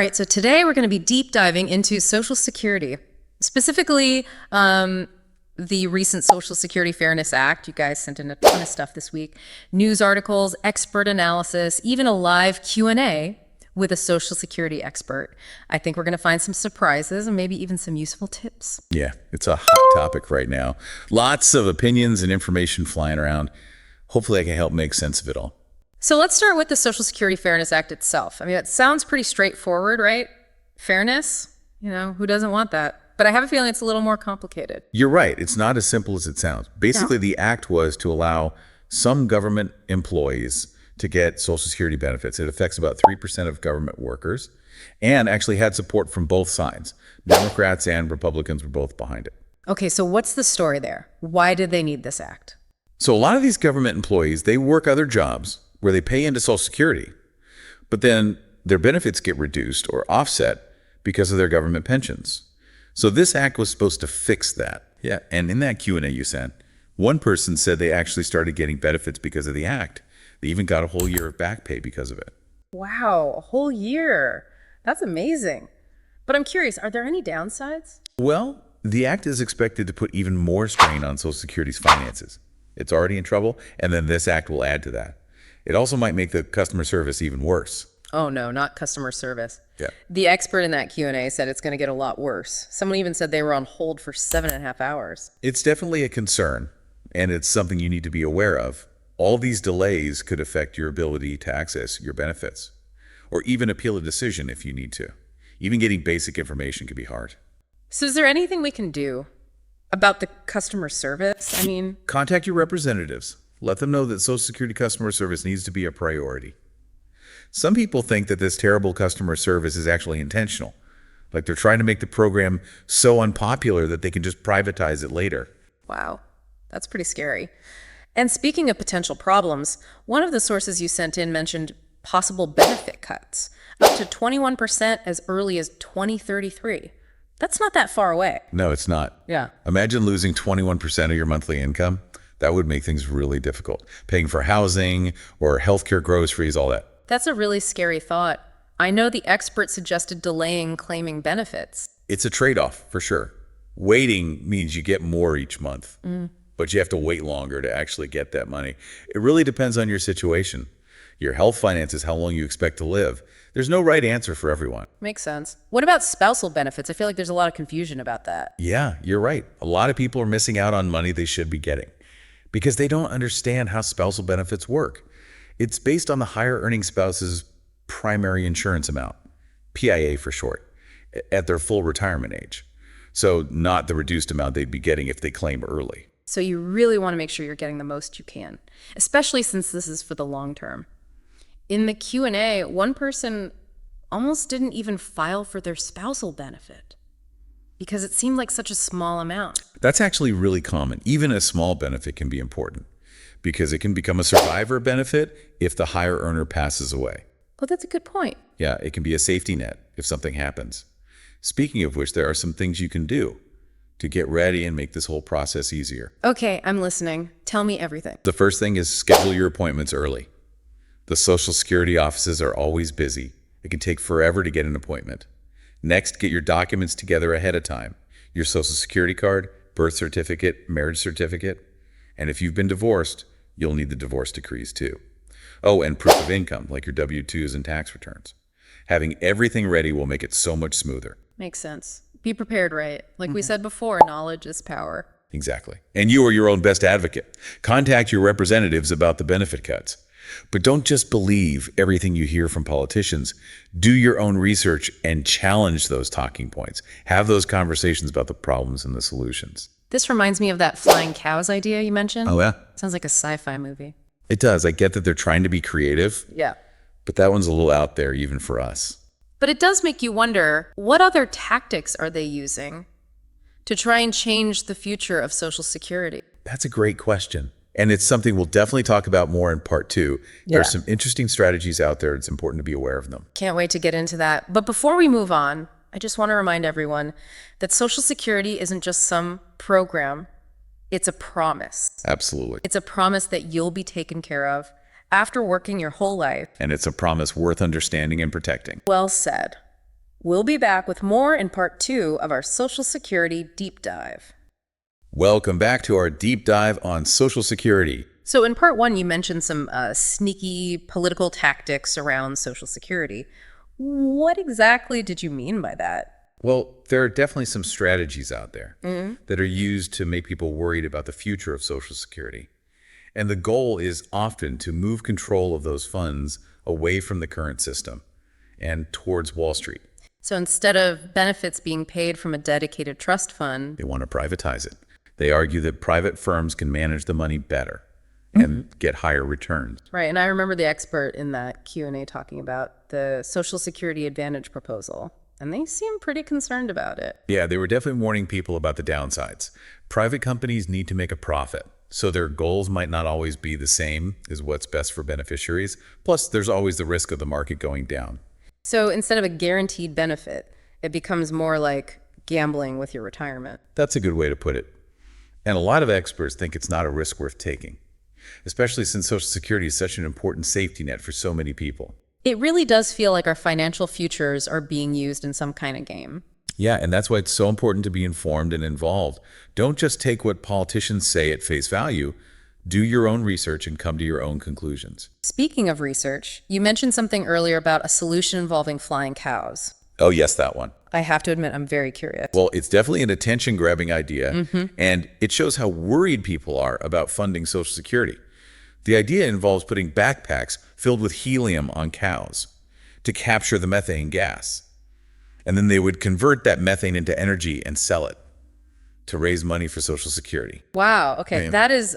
right, so today we're going to be deep diving into Social Security, specifically the recent Social Security Fairness Act. You guys sent in a ton of stuff this week. News articles, expert analysis, even a live Q&A with a Social Security expert. I think we're going to find some surprises and maybe even some useful tips. Yeah, it's a hot topic right now. Lots of opinions and information flying around. Hopefully I can help make sense of it all. So let's start with the Social Security Fairness Act itself. I mean, it sounds pretty straightforward, right? Fairness, who doesn't want that? But I have a feeling it's a little more complicated. You're right. It's not as simple as it sounds. Basically, the act was to allow some government employees to get Social Security benefits. It affects about 3% of government workers and actually had support from both sides. Democrats and Republicans were both behind it. Okay, so what's the story there? Why did they need this act? So a lot of these government employees, they work other jobs where they pay into Social Security, but then their benefits get reduced or offset because of their government pensions. So this act was supposed to fix that. Yeah, and in that Q&A you sent, one person said they actually started getting benefits because of the act. They even got a whole year of back pay because of it. Wow, a whole year. That's amazing. But I'm curious, are there any downsides? Well, the act is expected to put even more strain on Social Security's finances. It's already in trouble, and then this act will add to that. It also might make the customer service even worse. Oh no, not customer service. Yeah. The expert in that Q&A said it's going to get a lot worse. Someone even said they were on hold for 7.5 hours. It's definitely a concern, and it's something you need to be aware of. All these delays could affect your ability to access your benefits, or even appeal a decision if you need to. Even getting basic information can be hard. So is there anything we can do about the customer service? I mean, Contact your representatives. Let them know that Social Security customer service needs to be a priority. Some people think that this terrible customer service is actually intentional, like they're trying to make the program so unpopular that they can just privatize it later. wow, that's pretty scary. And speaking of potential problems, one of the sources you sent in mentioned possible benefit cuts, up to 21% as early as 2033. That's not that far away. No, it's not. Yeah. Imagine losing 21% of your monthly income. That would make things really difficult. Paying for housing or healthcare, groceries, all that. That's a really scary thought. I know the expert suggested delaying claiming benefits. It's a trade-off for sure. Waiting means you get more each month, but you have to wait longer to actually get that money. It really depends on your situation. Your health finances, how long you expect to live. There's no right answer for everyone. Makes sense. What about spousal benefits? I feel like there's a lot of confusion about that. Yeah, you're right. A lot of people are missing out on money they should be getting because they don't understand how spousal benefits work. It's based on the higher earning spouse's primary insurance amount, PIA for short, at their full retirement age. So not the reduced amount they'd be getting if they claim early. So you really want to make sure you're getting the most you can, especially since this is for the long term. In the Q&A, one person almost didn't even file for their spousal benefit because it seemed like such a small amount. That's actually really common. Even a small benefit can be important because it can become a survivor benefit if the higher earner passes away. Oh, that's a good point. Yeah, it can be a safety net if something happens. Speaking of which, there are some things you can do to get ready and make this whole process easier. Okay, I'm listening. Tell me everything. The first thing is schedule your appointments early. The Social Security offices are always busy. It can take forever to get an appointment. Next, get your documents together ahead of time. Your Social Security card, birth certificate, marriage certificate. And if you've been divorced, you'll need the divorce decrees too. Oh, and proof of income, like your W-2s and tax returns. Having everything ready will make it so much smoother. Makes sense. Be prepared, right? Like we said before, knowledge is power. Exactly. And you are your own best advocate. Contact your representatives about the benefit cuts. But don't just believe everything you hear from politicians. Do your own research and challenge those talking points. Have those conversations about the problems and the solutions. This reminds me of that flying cows idea you mentioned. Oh, yeah? Sounds like a sci-fi movie. It does. I get that they're trying to be creative, Yeah. but that one's a little out there even for us. But it does make you wonder, what other tactics are they using to try and change the future of Social Security? That's a great question. And it's something we'll definitely talk about more in part 2. There are some interesting strategies out there. It's important to be aware of them. Can't wait to get into that. But before we move on, I just want to remind everyone that Social Security isn't just some program. It's a promise. Absolutely. It's a promise that you'll be taken care of after working your whole life. And it's a promise worth understanding and protecting. Well said. We'll be back with more in part 2 of our Social Security deep dive. Welcome back to our deep dive on Social Security. So in part 1, you mentioned some sneaky political tactics around Social Security. What exactly did you mean by that? Well, there are definitely some strategies out there that are used to make people worried about the future of Social Security. And the goal is often to move control of those funds away from the current system and towards Wall Street. So instead of benefits being paid from a dedicated trust fund, They want to privatize it. They argue that private firms can manage the money better and get higher returns. right, and I remember the expert in that Q&A talking about the Social Security Advantage proposal, and they seem pretty concerned about it. Yeah, they were definitely warning people about the downsides. Private companies need to make a profit, so their goals might not always be the same as what's best for beneficiaries. Plus, there's always the risk of the market going down. So instead of a guaranteed benefit, it becomes more like gambling with your retirement. That's a good way to put it. And a lot of experts think it's not a risk worth taking, especially since Social Security is such an important safety net for so many people. It really does feel like our financial futures are being used in some kind of game. Yeah, and that's why it's so important to be informed and involved. Don't just take what politicians say at face value. Do your own research and come to your own conclusions. Speaking of research, you mentioned something earlier about a solution involving flying cows. Oh, yes, that one. I have to admit, I'm very curious. Well, it's definitely an attention-grabbing idea, and it shows how worried people are about funding Social Security. The idea involves putting backpacks filled with helium on cows to capture the methane gas. And then they would convert that methane into energy and sell it to raise money for Social Security. Wow, okay, Yeah. that is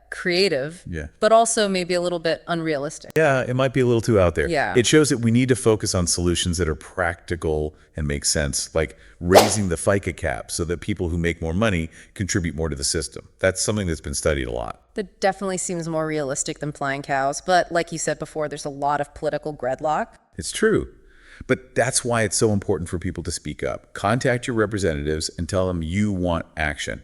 creative, Yeah. but also maybe a little bit unrealistic. Yeah, it might be a little too out there. Yeah. It shows that we need to focus on solutions that are practical and make sense, like raising the FICA cap so that people who make more money contribute more to the system. That's something that's been studied a lot. That definitely seems more realistic than flying cows, but like you said before, there's a lot of political gridlock. It's true. But that's why it's so important for people to speak up. Contact your representatives and tell them you want action.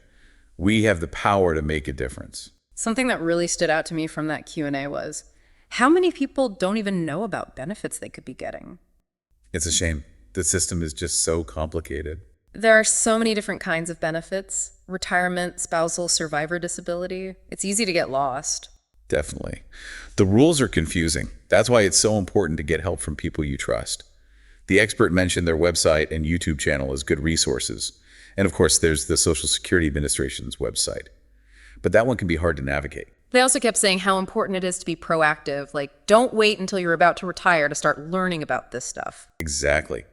We have the power to make a difference. Something that really stood out to me from that Q&A was how many people don't even know about benefits they could be getting. It's a shame. The system is just so complicated. There are so many different kinds of benefits: retirement, spousal, survivor disability. It's easy to get lost. Definitely. The rules are confusing. That's why it's so important to get help from people you trust. The expert mentioned their website and YouTube channel as good resources. And of course, there's the Social Security Administration's website. But that one can be hard to navigate. They also kept saying how important it is to be proactive. Like, don't wait until you're about to retire to start learning about this stuff. Exactly.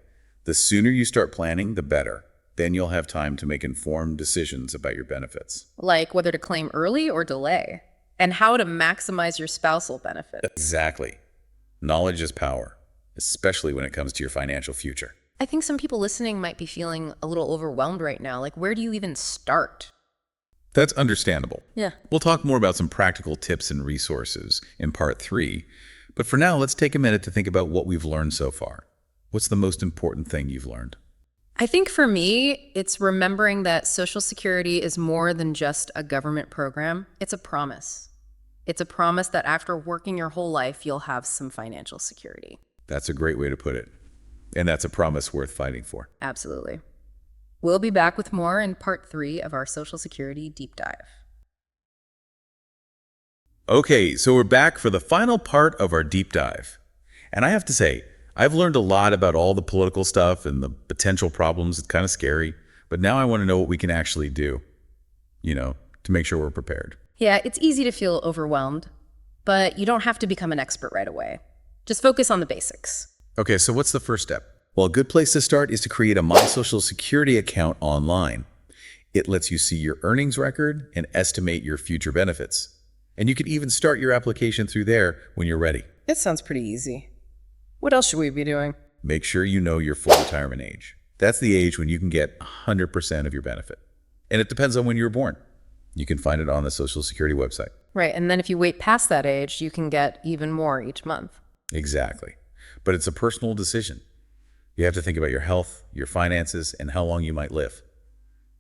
The sooner you start planning, the better. Then you'll have time to make informed decisions about your benefits. Like whether to claim early or delay, and how to maximize your spousal benefits. Exactly. Knowledge is power, especially when it comes to your financial future. I think some people listening might be feeling a little overwhelmed right now. Like, where do you even start? That's understandable. Yeah. We'll talk more about some practical tips and resources in part 3. But for now, let's take a minute to think about what we've learned so far. What's the most important thing you've learned? I think for me, it's remembering that Social Security is more than just a government program. It's a promise. It's a promise that after working your whole life, you'll have some financial security. That's a great way to put it. And that's a promise worth fighting for. Absolutely. We'll be back with more in part 3 of our Social Security deep dive. Okay, so we're back for the final part of our deep dive. And I have to say, I've learned a lot about all the political stuff and the potential problems. It's kind of scary. But now I want to know what we can actually do, to make sure we're prepared. Yeah, it's easy to feel overwhelmed, but you don't have to become an expert right away. Just focus on the basics. Okay, so what's the first step? Well, a good place to start is to create a My Social Security account online. It lets you see your earnings record and estimate your future benefits. And you can even start your application through there when you're ready. It sounds pretty easy. What else should we be doing? Make sure you know your full retirement age. That's the age when you can get 100% of your benefit. And it depends on when you were born. You can find it on the Social Security website. Right, and then if you wait past that age, you can get even more each month. Exactly. But it's a personal decision. You have to think about your health, your finances, and how long you might live.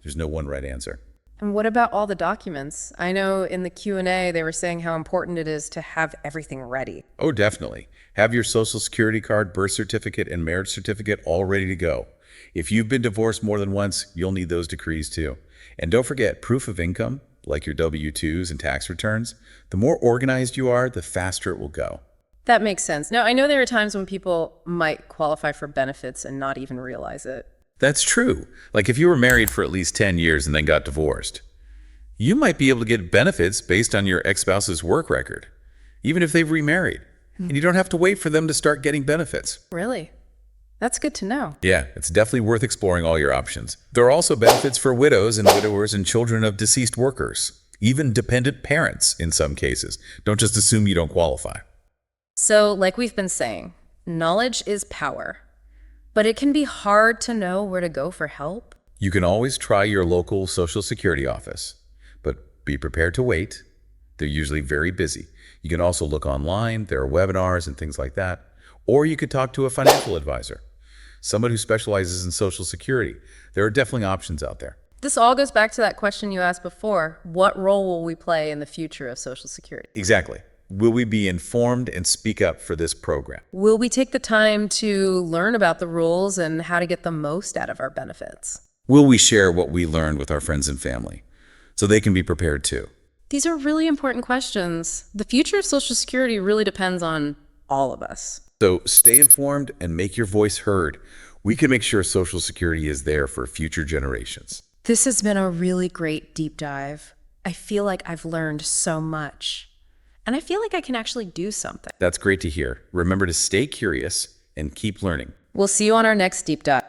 There's no one right answer. And what about all the documents? I know in the Q&A they were saying how important it is to have everything ready. Oh, definitely. Have your social security card, birth certificate, and marriage certificate all ready to go. If you've been divorced more than once, you'll need those decrees too. And don't forget proof of income, like your W-2s and tax returns. The more organized you are, the faster it will go. That makes sense. Now, I know there are times when people might qualify for benefits and not even realize it. That's true. Like if you were married for at least 10 years and then got divorced, you might be able to get benefits based on your ex-spouse's work record, even if they've remarried. And you don't have to wait for them to start getting benefits. Really? That's good to know. Yeah, it's definitely worth exploring all your options. There are also benefits for widows and widowers and children of deceased workers, even dependent parents in some cases. Don't just assume you don't qualify. So, like we've been saying, knowledge is power. But it can be hard to know where to go for help. You can always try your local Social Security office, but be prepared to wait. They're usually very busy. You can also look online. There are webinars and things like that. Or you could talk to a financial advisor, someone who specializes in Social Security. There are definitely options out there. This all goes back to that question you asked before. What role will we play in the future of Social Security? Exactly. Will we be informed and speak up for this program? Will we take the time to learn about the rules and how to get the most out of our benefits? Will we share what we learned with our friends and family so they can be prepared too? These are really important questions. The future of Social Security really depends on all of us. So stay informed and make your voice heard. We can make sure Social Security is there for future generations. This has been a really great deep dive. I feel like I've learned so much. And I feel like I can actually do something. That's great to hear. Remember to stay curious and keep learning. We'll see you on our next deep dive.